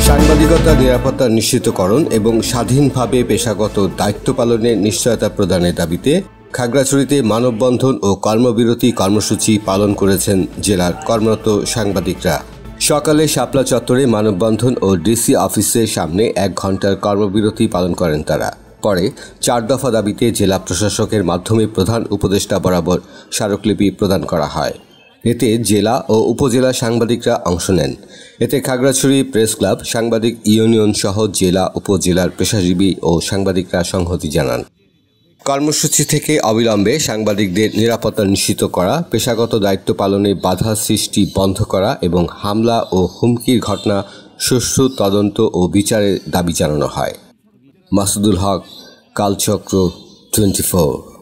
সাংবাদিকতা নিরাপত্তা নিশ্চিতকরণ এবং স্বাধীনভাবে পেশাগত দায়িত্ব পালনের নিশ্চয়তা প্রদানের দাবিতে খাগড়াছড়িতে মানববন্ধন ও কর্মবিরতি কর্মসূচি পালন করেছেন জেলার কর্মরত সাংবাদিকরা। সকালে শাপলা চত্বরে মানববন্ধন ও ডিসি অফিসের সামনে 1 ঘণ্টার কর্মবিরতি পালন করেন তারা। পরে 4 দফা দাবিতে জেলা প্রশাসকের মাধ্যমে প্রধান উপদেষ্টা বরাবর স্মারকলিপি প্রদান করা হয়। এতে জেলা ও উপজেলা সাংবাদিকরা অংশ নেন। এতে খাগড়াছড়ি প্রেস ক্লাব, সাংবাদিক ইউনিয়ন সহ জেলা উপজেলার পেশাজীবী ও সাংবাদিকরা সংহতি জানান। কর্মসূচি থেকে অবিলম্বে সাংবাদিকদের নিরাপত্তা নিশ্চিত করা, পেশাগত দায়িত্ব পালনে বাধা সৃষ্টি বন্ধ করা এবং হামলা ও হুমকির ঘটনা সুষ্ঠু তদন্ত ও বিচারের দাবি জানানো হয়। মাসুদুল হক, কালচক্র 24।